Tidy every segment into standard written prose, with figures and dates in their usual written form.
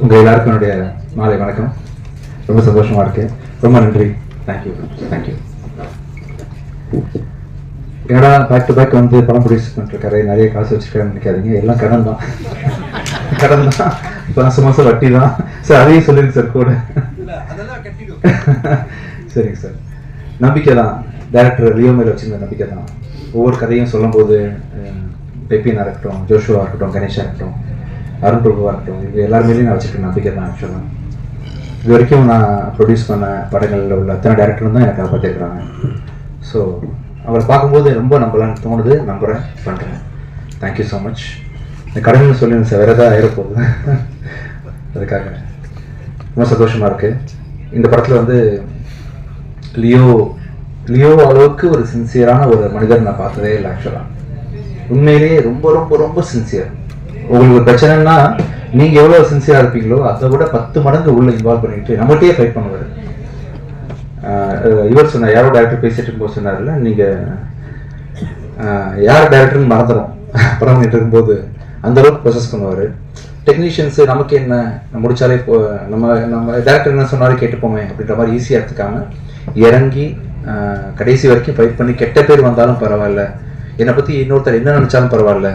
உங்கள் எல்லாருக்கும் என்னுடைய மாலை வணக்கம். ரொம்ப சந்தோஷமாக இருக்கு. ரொம்ப நன்றி. தேங்க்யூ. என்னடா பேக் டு பேக் வந்து படம் ப்ரொடியூஸ் பண்ணிருக்காரு, நிறைய காசு வச்சுருக்காருன்னு நினைக்காதீங்க. எல்லாம் கடன் தான். இப்போ மாதம் வட்டி தான் சார். அதையும் சொல்லுங்க சார் கூட. சரிங்க சார். நம்பிக்கை தான். டைரக்டர் லியோ மேல வச்சிருந்த நம்பிக்கை தான். ஒவ்வொரு கதையும் சொல்லும் போது பெப்பினா இருக்கட்டும், ஜோஷுவா இருக்கட்டும், கணேஷா இருக்கட்டும், அருண் பிரபுவா இருக்கட்டும், இது எல்லாருமேலேயும் நான் வச்சிருக்க நம்பிக்கை தான். ஆக்சுவலாக இது வரைக்கும் நான் ப்ரொடியூஸ் பண்ண படங்களில் உள்ள அத்தனை டேரக்டரும் தான் எனக்கு காப்பாற்றிருக்கிறாங்க. ஸோ அவரை பார்க்கும்போது ரொம்ப நம்பலான்னு தோணுது. நம்புகிறேன், பண்ணுறேன். Thank you so much. இந்த கடன்னு சொல்லி சார் வேறு ஏதாவது ஆயிரப்போகுது, அதுக்காக ரொம்ப சந்தோஷமாக இருக்குது. இந்த படத்தில் வந்து லியோ அளவுக்கு ஒரு சின்சியரான ஒரு மனிதர் நான் பார்த்ததே இல்லை. ஆக்சுவலாக உண்மையிலேயே ரொம்ப ரொம்ப ரொம்ப சின்சியர். உங்களுக்கு ஒரு பிரச்சனைன்னா நீங்கள் எவ்வளோ சின்சியராக இருப்பீங்களோ அதை விட 10 மடங்கு உள்ள இன்வால்வ் பண்ணிட்டு நம்மகிட்டே ஃபைட் பண்ணுவார். இவர் சொன்னார், யாரோ டேரக்டர் பேசிட்டு இருக்கும்போது சொன்னார்ல, நீங்கள் யார் டேரக்டர்னு மறந்துடும் படம் பண்ணிட்டு இருக்கும்போது. அந்த அளவுக்கு ப்ரொசஸ் பண்ணுவார். டெக்னீஷியன்ஸு நமக்கு என்ன முடிச்சாலே நம்ம டேரக்டர் என்ன சொன்னாலும் கேட்டுப்போமே அப்படின்ற மாதிரி ஈஸியாக எடுத்துக்காமல் இறங்கி கடைசி வரைக்கும் ஃபைட் பண்ணி கெட்ட பேர் வந்தாலும் பரவாயில்ல, என்னை பற்றி இன்னொருத்தர் என்ன நினச்சாலும் பரவாயில்ல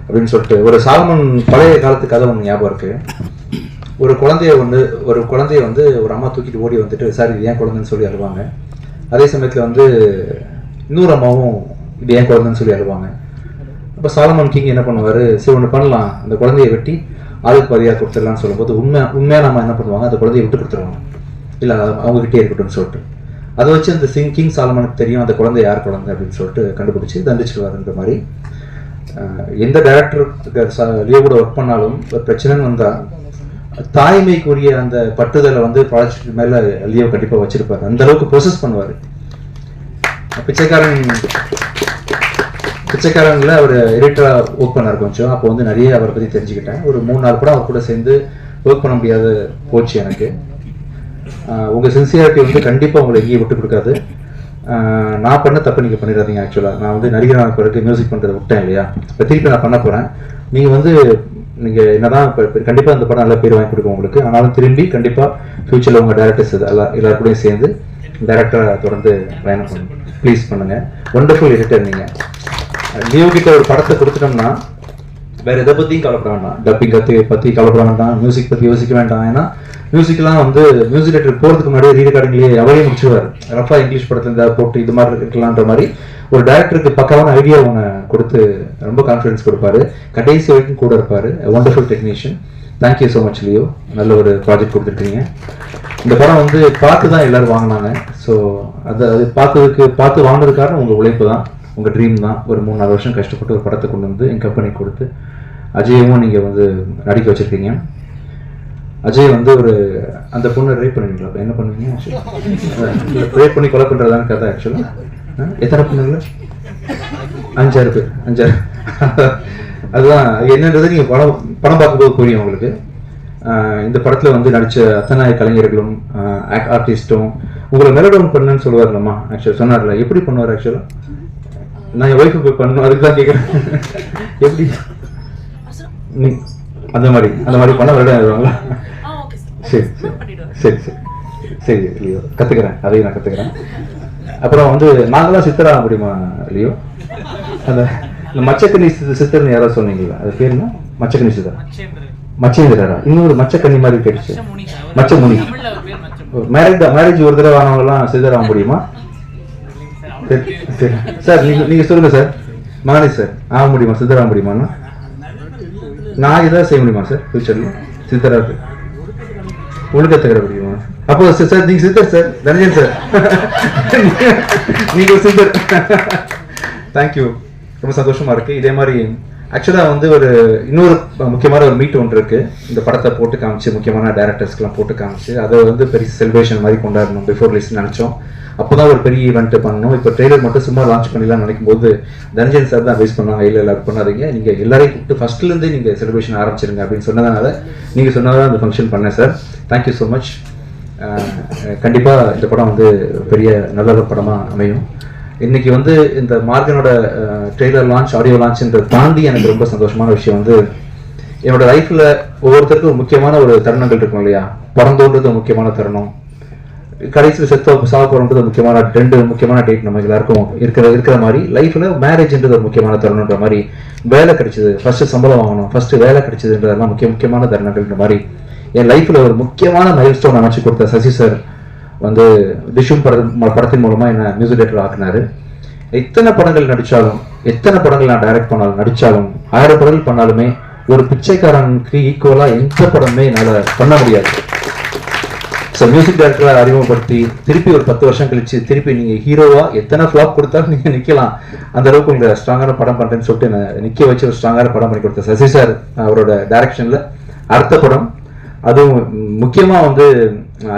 அப்படின்னு சொல்லிட்டு ஒரு சாலமன் பழைய காலத்து கதை ஒன்று ஞாபகம் இருக்கு. ஒரு குழந்தைய வந்து ஒரு அம்மா தூக்கிட்டு ஓடி வந்துட்டு, சார் இது ஏன் குழந்தைன்னு சொல்லி அழுவாங்க. அதே சமயத்தில் வந்து இன்னொரு அம்மாவும் இது ஏன் குழந்தைன்னு சொல்லி அழுவாங்க. அப்போ சாலமன் கிங் என்ன பண்ணுவார், சரி ஒன்று பண்ணலாம், அந்த குழந்தைய வெட்டி ஆளுக்கு பாதியாக கொடுத்துடலான்னு சொல்லும்போது உண்மையாக நம்ம என்ன பண்ணுவாங்க, அந்த குழந்தைய விட்டு கொடுத்துருவாங்க. இல்லை அவங்ககிட்டே இருக்கட்டும்னு சொல்லிட்டு அதை வச்சு அந்த கிங் சாலமனுக்கு தெரியும் அந்த குழந்தை யார் குழந்தை அப்படின்னு சொல்லிட்டு கண்டுபிடிச்சி தண்டிச்சிடுவாருன்ற மாதிரி. எந்த டேரக்டர் லியோ கூட ஒர்க் பண்ணாலும் ஒரு பிரச்சனைன்னு வந்தால் தாய்மைக்குரிய அந்த பட்டுதலை வந்து ப்ராஜெக்ட் மேலே லியோ கண்டிப்பாக வச்சிருப்பார். அந்த அளவுக்கு ப்ரொசஸ் பண்ணுவார். பிச்சைக்காரங்கள அவர் எடிட்டராக ஒர்க் பண்ணார் கொஞ்சம். அப்போ வந்து நிறைய அவரை பற்றி தெரிஞ்சுக்கிட்டேன். ஒரு 3-4 படம் அவர் கூட சேர்ந்து ஒர்க் பண்ண முடியாத போச்சு எனக்கு. உங்கள் சின்சியாரிட்டி வந்து கண்டிப்பாக உங்களை எங்கேயும் விட்டு கொடுக்காது. நான் பண்ண தப்பு நீங்கள் பண்ணிடாதீங்க. ஆக்சுவலாக நான் வந்து நடிகரான பிறகு மியூசிக் பண்ணுறதை விட்டேன் இல்லையா, இப்போ திருப்பி நான் பண்ண போகிறேன். நீங்கள் என்னதான் இப்போ கண்டிப்பாக அந்த படம் நல்ல பேர் வாங்கி கொடுக்கும் உங்களுக்கு. ஆனாலும் திரும்பி கண்டிப்பாக ஃப்யூச்சரில் உங்கள் டேரக்டர்ஸ் எல்லாருக்கூடையும் சேர்ந்து டேரக்டராக தொடர்ந்து பயணம் பண்ணுங்க. ப்ளீஸ் பண்ணுங்கள். ஒண்டர்ஃபுல் எடிட்டர் நீங்கள். லியோ கிட்ட ஒரு படத்தை கொடுத்துட்டோம்னா வேறு எதை பற்றியும் கவலைப்பட வேண்டாம். டப்பிங் பற்றி கவலைப்பட வேண்டாம், மியூசிக் பற்றி யோசிக்க வேண்டாம். ஏன்னா மியூசிக்லாம் வந்து மியூசிக் டைரக்டர் போகிறதுக்கு முன்னாடி ரீரெக்கார்டிங்லேயே அவரே முடிச்சுவார். ரஃபா இங்கிலீஷ் படத்தில் இருந்தால் போட்டு இது மாதிரி இருக்கலான்ற மாதிரி ஒரு டேரக்டருக்கு பக்காவான ஐடியா ஒன்று கொடுத்து ரொம்ப கான்ஃபிடன்ஸ் கொடுப்பாரு. கடைசி வரைக்கும் கூட இருப்பார். Wonderful technician. Thank you so much Leo. நல்ல ஒரு ப்ராஜெக்ட் கொடுத்துருக்கீங்க. இந்த படம் வந்து பார்த்து தான் எல்லோரும் வாங்கினாங்க. ஸோ அது பார்த்து வாங்கினதுக்காக உங்கள் உழைப்பு தான், உங்கள் ட்ரீம் தான். ஒரு 3-4 வருஷம் கஷ்டப்பட்டு ஒரு படத்தை கொண்டு வந்து என் கம்பெனிக்கு கொடுத்து அஜயவும் நீங்கள் வந்து நடிக்க வச்சுருக்கீங்க. அஜய் வந்து ஒரு அந்த பொண்ணை ரேப் பண்ணுவீங்களா? என்ன பண்ணுவீங்க? ரேப் பண்ணி கொலை பண்ணுறதான்னு கதை. ஆக்சுவலாக எத்தனை பொண்ணுங்களா? 5-6 பேர். 5-6. அதுதான் என்னன்றது நீங்கள் படம் பார்க்கும்போது புரியும் உங்களுக்கு. இந்த படத்தில் வந்து நடித்த அத்தனை கலைஞர்களும் ஆர்டிஸ்ட்டும் உங்களை மெலோடவுன் பண்ணுன்னு சொல்லுவார்லம்மா. ஆக்சுவலாக சொன்னார்ல, எப்படி பண்ணுவார்? ஆக்சுவலாக நான் என் ஒய்ஃபு போய் பண்ணணும், அதுக்கு தான் கேட்குறேன். எப்படி அந்த மாதிரி பண்ண விளையாடுவாங்களா? சரி லியோ, கற்றுக்கிறேன். அதையும் நான் கற்றுக்கிறேன். அப்புறம் வந்து நாங்களாம் சித்தராக முடியுமா லியோ? அந்த மச்சக்கண்ணி சித்தர்னு யாராவது சொன்னீங்களா? அது பேர் என்ன? மச்சக்கண்ணி சித்தர், மச்சேந்திரா. இன்னொரு மச்சக்கண்ணி மாதிரி கேட்டுச்சு, மச்சமுனி. மேரேஜ் ஒரு தடவை ஆனவங்கலாம் சித்தராக முடியுமா? சரி சார், நீங்கள் சொல்லுங்கள் சார். மகனே சார், ஆக முடியுமா? சித்தராக முடியுமாண்ணா? நான் இதான் செய்ய முடியுமா சார் ஃபியூச்சரில்? சித்தராக ஒழுக்கத்துக்கிற முடியுமா? அப்போ சார் நீங்கள் சித்தர் சார், தனஞ்சன் சார், நீங்கள் சித்தர். தேங்க்யூ. ரொம்ப சந்தோஷமாக இருக்குது. இதே மாதிரி ஆக்சுவலாக வந்து இன்னொரு முக்கியமான ஒரு மீட் ஒன்று இருக்குது. இந்த படத்தை போட்டு காமிச்சு முக்கியமான டேரக்டர்ஸ்க்கெலாம் போட்டு காமிச்சு அதை வந்து பெரிய செலிப்ரேஷன் மாதிரி கொண்டாடணும் பிஃபோர் ரிலீஸ் நினச்சோம். அப்போ தான் ஒரு பெரிய ஈவெண்ட்டு பண்ணணும். இப்போ ட்ரெய்லர் மட்டும் சும்மா லான்ச் பண்ணிடலாம் நினைக்கும் போது தனஞ்சன் சார் தான் வேஸ்ட் பண்ணாங்க. இல்லை பண்ணாதீங்க, நீங்கள் எல்லாரையும் கூப்பிட்டு ஃபஸ்ட்லேருந்தே நீங்கள் செலிப்ரேஷன் ஆரம்பிச்சிருங்க அப்படின்னு சொன்னதுனால நீங்கள் சொன்னதான் அந்த ஃபங்க்ஷன் பண்ணேன் சார். Thank you so much. கண்டிப்பாக இந்த படம் வந்து பெரிய நல்ல படமாக அமையும். இன்றைக்கி வந்து இந்த மார்கனோட ட்ரெய்லர் லான்ச், ஆடியோ லான்ச்ன்றதை தாண்டி எனக்கு ரொம்ப சந்தோஷமான விஷயம் வந்து என்னோடய லைஃப்பில் ஒவ்வொருத்தருக்கும் ஒரு முக்கியமான ஒரு தருணங்கள் இருக்கும் இல்லையா? பிறந்தோன்றது ஒரு முக்கியமான தருணம், கடைசியில் சாக போறோன்றது முக்கியமான 2 முக்கியமான டேட் நம்ம எல்லாருக்கும் இருக்கிற மாதிரி லைஃப்ல மேரேஜ்ன்றது ஒரு முக்கியமான தருணன்ற மாதிரி, வேலை கிடைச்சது, ஃபர்ஸ்ட் சம்பளம் வாங்கணும், ஃபர்ஸ்ட் வேலை கிடைச்சதுன்றதெல்லாம் முக்கியமான தருணங்கள்ன்ற மாதிரி என் லைஃப்ல ஒரு முக்கியமான மைல்ஸ்டோன் அமைச்சு கொடுத்த சசி சார் வந்து டிஷும் படத்தின் மூலமா என்ன மியூசிக் டைரக்டர் ஆக்குனாரு. எத்தனை படங்கள் நடிச்சாலும், எத்தனை படங்கள் நான் டைரக்ட் பண்ணாலும் நடிச்சாலும், 1000 படங்கள் பண்ணாலுமே ஒரு பிச்சைக்காரனுக்கு ஈக்குவலா எந்த படமே என்னால பண்ண முடியாது. ஸோ மியூசிக் டைரக்டரா அறிமுகப்படுத்தி திருப்பி ஒரு 10 வருஷம் கழிச்சு திருப்பி நீங்க ஹீரோவா எத்தனை ஃபிளாப் கொடுத்தாலும் நீங்க நிக்கலாம், அந்த அளவுக்கு உங்க ஸ்ட்ராங்கான படம் பண்றேன்னு சொல்லிட்டு நிக்க வச்சு ஒரு ஸ்ட்ராங்கான படம் பண்ணி கொடுத்த சசி சார் அவரோட டைரக்ஷன்ல அடுத்த படம், அதுவும் முக்கியமா வந்து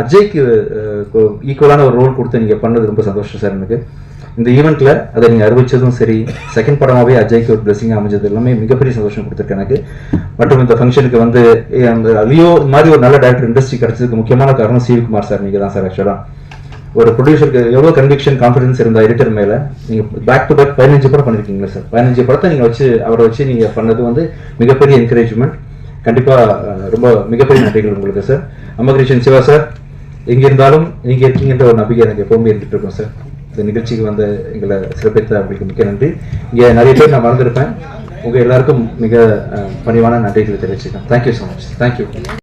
அஜய்க்கு ஈக்குவலான ஒரு ரோல் கொடுத்து நீங்க பண்ணது ரொம்ப சந்தோஷம் சார். எனக்கு இந்த ஈவெண்ட்ல அதை நீங்க அறிவிச்சதும் சரி, செகண்ட் படமாவே அஜய்க்கு ஒரு பிளஸிங் அமைஞ்சது எல்லாமே மிகப்பெரிய சந்தோஷம் கொடுத்துருக்கு எனக்கு. மற்றும் இந்த ஃபங்க்ஷனுக்கு வந்து அந்த லியோ மாதிரி ஒரு நல்ல டைரக்டர் இண்டஸ்ட்ரி கிடைச்சதுக்கு முக்கியமான காரணம் சிவகுமார் சார் நீங்க தான் சார். ஆக்சுவலா ஒரு ப்ரொடியூசருக்கு எவ்வளவு கன்விக்ஷன் கான்ஃபிடன்ஸ் இருந்த எடிட்டர் மேல நீங்க பேக் டு பேக் 15 படம் பண்ணிருக்கீங்களா சார்? 15 படத்தை நீங்க அவரை வச்சு நீங்க பண்ணது வந்து மிகப்பெரிய என்கரேஜ்மெண்ட். கண்டிப்பா ரொம்ப மிகப்பெரிய நன்றிகள் உங்களுக்கு சார். அம்மகிருஷ்ணன் சிவா சார், எங்க இருந்தாலும் நீங்க இருக்கீங்கன்ற ஒரு நம்பிக்கை எனக்கு எப்பவுமே இருந்துட்டு இருக்கும் சார். இந்த நிகழ்ச்சிக்கு வந்து எங்களை சிறப்பித்த உங்களுக்கு மிக்க நன்றி. இங்க நிறைய பேர் நான் மறந்துருப்பேன், உங்க எல்லாருக்கும் மிக பணிவான நன்றிகளை தெரிவிச்சுக்கிறேன். Thank you so much. தேங்க்யூ.